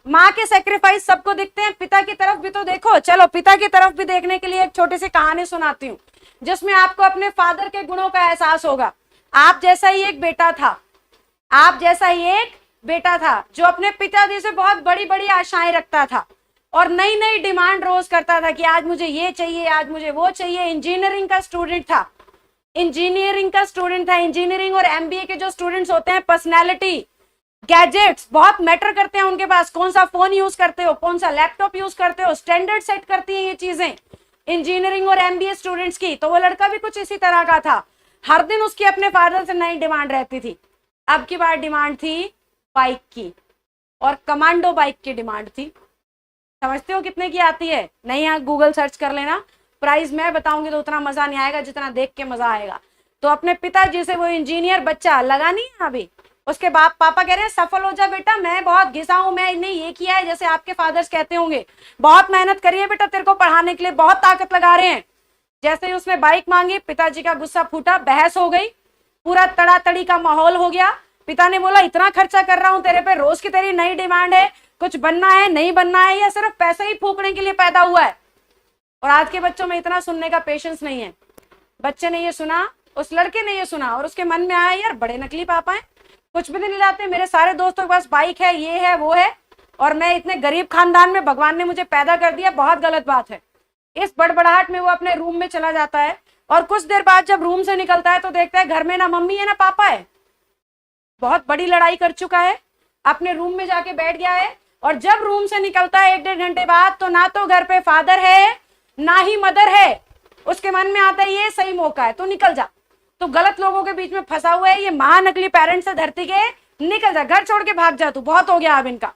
माँ के सेक्रीफाइस सबको दिखते हैं, पिता की तरफ भी तो देखो। चलो पिता की तरफ भी देखने के लिए एक छोटी सी कहानी सुनाती हूँ, जिसमें आपको अपने फादर के गुणों का एहसास होगा। आप जैसा ही एक बेटा था, आप जैसा ही एक बेटा था जो अपने पिताजी से बहुत बड़ी बड़ी आशाएं रखता था और नई नई डिमांड रोज करता था कि आज मुझे ये चाहिए, आज मुझे वो चाहिए। इंजीनियरिंग का स्टूडेंट था, इंजीनियरिंग और एमबीए के जो स्टूडेंट्स होते हैं, पर्सनैलिटी, गैजेट्स बहुत मैटर करते हैं उनके पास। कौन सा फोन यूज करते हो, कौन सा लैपटॉप यूज करते हो, स्टैंडर्ड सेट करती हैं ये चीजें इंजीनियरिंग और एमबीए स्टूडेंट्स की। तो वो लड़का भी कुछ इसी तरह का था। हर दिन उसकी अपने फादर से नई डिमांड रहती थी। अब की बार डिमांड थी बाइक की, और कमांडो बाइक की डिमांड थी। समझते हो कितने की आती है? नहीं, यहाँ गूगल सर्च कर लेना, प्राइस मैं बताऊंगी तो उतना मजा नहीं आएगा जितना देख के मजा आएगा। तो अपने पिताजी से वो इंजीनियर बच्चा लगा नहीं है अभी, उसके पापा कह रहे हैं सफल हो जा बेटा, मैं बहुत घिसा हूं, मैंने ये किया है, जैसे आपके फादर्स कहते होंगे बहुत मेहनत करी है बेटा तेरे को पढ़ाने के लिए, बहुत ताकत लगा रहे हैं। जैसे ही उसने बाइक मांगी, पिताजी का गुस्सा फूटा, बहस हो गई, पूरा तड़ातड़ी का माहौल हो गया। पिता ने बोला इतना खर्चा कर रहा हूं तेरे पे, रोज की तेरी नई डिमांड है, कुछ बनना है नहीं बनना है, या सिर्फ पैसे ही फूकने के लिए पैदा हुआ है? और आज के बच्चों में इतना सुनने का पेशेंस नहीं है। बच्चे ने ये सुना, उस लड़के ने ये सुना, और उसके मन में आया यार बड़े नकली पापा हैं, कुछ भी नहीं लाते, मेरे सारे दोस्तों के पास बाइक है, ये है वो है, और मैं इतने गरीब खानदान में भगवान ने मुझे पैदा कर दिया, बहुत गलत बात है। इस बड़बड़ाहट में वो अपने रूम में चला जाता है, और कुछ देर बाद जब रूम से निकलता है तो देखता है घर में ना मम्मी है ना पापा है। बहुत बड़ी लड़ाई कर चुका है, अपने रूम में जाके बैठ गया है, और जब रूम से निकलता है 1-1.5 घंटे बाद, तो ना तो घर पे फादर है ना ही मदर है। उसके मन में आता है ये सही मौका है तो निकल जा, तो गलत लोगों के बीच में फंसा हुआ है, ये महानकली पेरेंट्स है धरती के, निकल जा, घर छोड़ के भाग जा तू, बहुत हो गया अब इनका।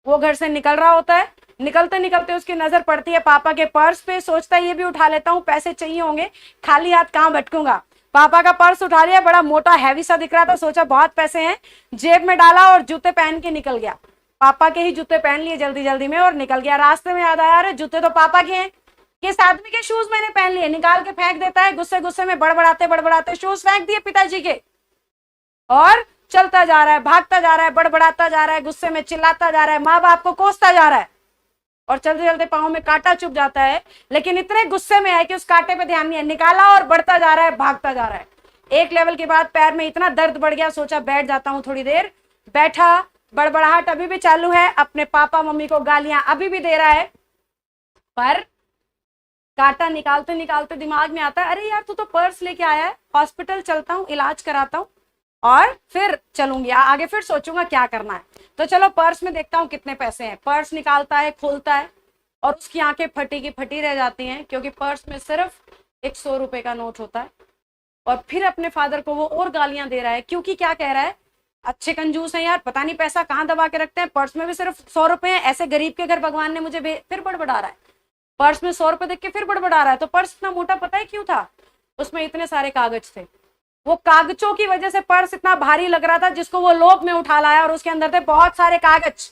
वो घर से निकल रहा होता है, निकलते निकलते उसकी नजर पड़ती है पापा के पर्स पे, सोचता है ये भी उठा लेता हूँ, पैसे चाहिए होंगे, खाली हाथ कहाँ भटकूंगा। पापा का पर्स उठा लिया, बड़ा मोटा हैवी सा दिख रहा था, सोचा बहुत पैसे हैं, जेब में डाला और जूते पहन के निकल गया। पापा के ही जूते पहन लिए जल्दी जल्दी में और निकल गया। रास्ते में याद आया अरे जूते तो पापा के हैं, किस आदमी के शूज मैंने पहन लिए, निकाल के फेंक देता है। गुस्से गुस्से में बड़बड़ाते बड़बड़ाते शूज फेंक दिए पिताजी के, और चलता जा रहा है, भागता जा रहा है, बड़बड़ाता जा रहा है, गुस्से में चिल्लाता जा रहा है, माँ बाप को कोसता जा रहा है, और चलते चलते पाँव में कांटा चुभ जाता है। लेकिन इतने गुस्से में है कि उस कांटे पे ध्यान नहीं है, निकाला और बढ़ता जा रहा है, भागता जा रहा है। एक लेवल के बाद पैर में इतना दर्द बढ़ गया, सोचा बैठ जाता हूँ थोड़ी देर। बैठा, बड़बड़ाहट अभी भी चालू है, अपने पापा मम्मी को गालियां अभी भी दे रहा है, पर कांटा निकालते निकालते दिमाग में आता है अरे यार तू तो पर्स लेके आया है, हॉस्पिटल चलता हूँ, इलाज कराता हूँ और फिर चलूंगी, आगे फिर सोचूंगा क्या करना है। तो चलो पर्स में देखता हूँ कितने पैसे हैं। पर्स निकालता है, खोलता है, और उसकी आंखें फटी की फटी रह जाती हैं, क्योंकि पर्स में सिर्फ 100 रुपए का नोट होता है। और फिर अपने फादर को वो और गालियां दे रहा है, क्योंकि क्या कह रहा है, अच्छे कंजूस हैं यार, पता नहीं पैसा कहाँ दबा के रखते हैं, पर्स में भी सिर्फ 100 रुपए हैं, ऐसे गरीब के घर भगवान ने मुझे फिर बड़बड़ा रहा है, पर्स में 100 रुपए देख के फिर बड़बड़ा रहा है। तो पर्स इतना मोटा पता है क्यों था? उसमें इतने सारे कागज थे, वो कागजों की वजह से पर्स इतना भारी लग रहा था, जिसको वो लोभ में उठा लाया, और उसके अंदर थे बहुत सारे कागज।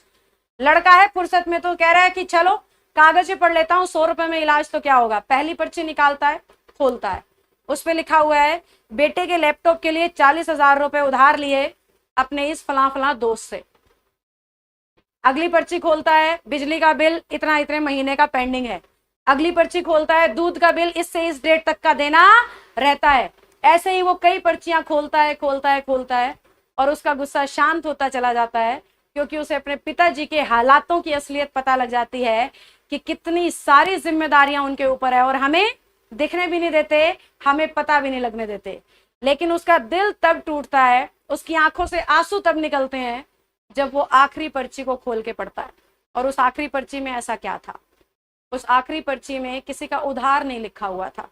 लड़का है फुर्सत में, तो कह रहा है कि चलो कागज ही पढ़ लेता हूँ, 100 रुपए में इलाज तो क्या होगा। पहली पर्ची निकालता है, खोलता है, उस पर लिखा हुआ है बेटे के लैपटॉप के लिए 40,000 रुपए उधार लिए अपने इस फला फला दोस्त से। अगली पर्ची खोलता है, बिजली का बिल इतना इतने महीने का पेंडिंग है। अगली पर्ची खोलता है, दूध का बिल इससे इस डेट तक का देना रहता है। ऐसे ही वो कई पर्चियां खोलता है खोलता है खोलता है, और उसका गुस्सा शांत होता चला जाता है, क्योंकि उसे अपने पिताजी के हालातों की असलियत पता लग जाती है कि कितनी सारी जिम्मेदारियां उनके ऊपर है, और हमें दिखने भी नहीं देते, हमें पता भी नहीं लगने देते। लेकिन उसका दिल तब टूटता है, उसकी आंखों से आंसू तब निकलते हैं जब वो आखिरी पर्ची को खोल के पढ़ता है। और उस आखिरी पर्ची में ऐसा क्या था? उस आखिरी पर्ची में किसी का उधार नहीं लिखा हुआ था,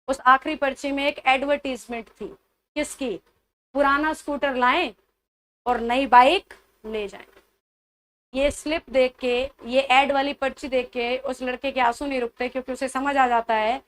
उस आखिरी पर्ची में एक एडवर्टीजमेंट थी। किसकी? पुराना स्कूटर लाएं और नई बाइक ले जाएं। ये स्लिप देख के, ये एड वाली पर्ची देख के उस लड़के के आंसू नहीं रुकते, क्योंकि उसे समझ आ जाता है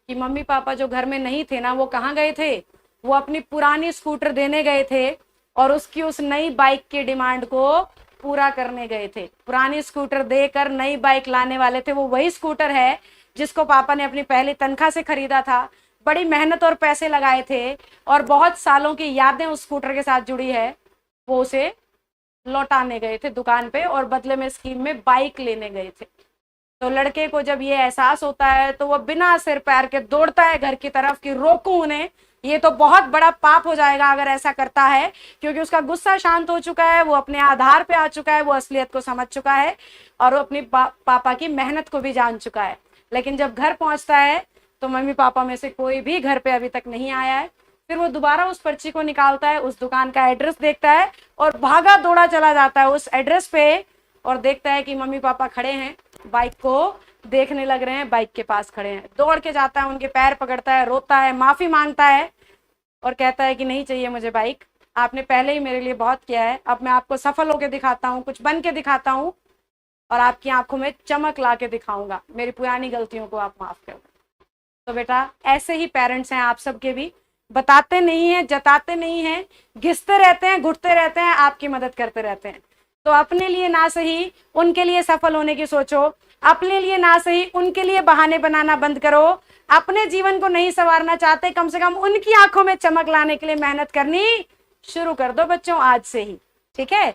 कि मम्मी पापा जो घर में नहीं थे ना, वो कहाँ गए थे? वो अपनी पुरानी स्कूटर देने गए थे, और उसकी उस नई बाइक की डिमांड को पूरा करने गए थे। पुरानी स्कूटर देकर नई बाइक लाने वाले थे। वो वही स्कूटर है जिसको पापा ने अपनी पहली तनख्वाह से खरीदा था, बड़ी मेहनत और पैसे लगाए थे, और बहुत सालों की यादें उस स्कूटर के साथ जुड़ी है। वो उसे लौटाने गए थे दुकान पे और बदले में स्कीम में बाइक लेने गए थे। तो लड़के को जब ये एहसास होता है तो वो बिना सिर पैर के दौड़ता है घर की तरफ कि रोकूं उन्हें, ये तो बहुत बड़ा पाप हो जाएगा अगर ऐसा करता है, क्योंकि उसका गुस्सा शांत हो चुका है, वो अपने आधार पे आ चुका है, वो असलियत को समझ चुका है और वो अपनी पापा की मेहनत को भी जान चुका है। लेकिन जब घर पहुंचता है तो मम्मी पापा में से कोई भी घर पे अभी तक नहीं आया है। फिर वो दोबारा उस पर्ची को निकालता है, उस दुकान का एड्रेस देखता है और भागा दौड़ा चला जाता है उस एड्रेस पे और देखता है कि मम्मी पापा खड़े हैं, बाइक को देखने लग रहे हैं, बाइक के पास खड़े हैं। दौड़ के जाता है, उनके पैर पकड़ता है, रोता है, माफी मांगता है और कहता है कि नहीं चाहिए मुझे बाइक, आपने पहले ही मेरे लिए बहुत किया है, अब मैं आपको सफल होकर दिखाता हूँ, कुछ बन के दिखाता हूँ और आपकी आंखों में चमक ला के दिखाऊंगा, मेरी पुरानी गलतियों को आप माफ कर दो। तो बेटा ऐसे ही पेरेंट्स हैं आप सबके भी, बताते नहीं हैं, जताते नहीं हैं, घिसते रहते हैं, घुटते रहते हैं, आपकी मदद करते रहते हैं। तो अपने लिए ना सही उनके लिए सफल होने की सोचो, अपने लिए ना सही उनके लिए बहाने बनाना बंद करो। अपने जीवन को नहीं संवारना चाहते, कम से कम उनकी आंखों में चमक लाने के लिए मेहनत करनी शुरू कर दो बच्चों आज से ही, ठीक है।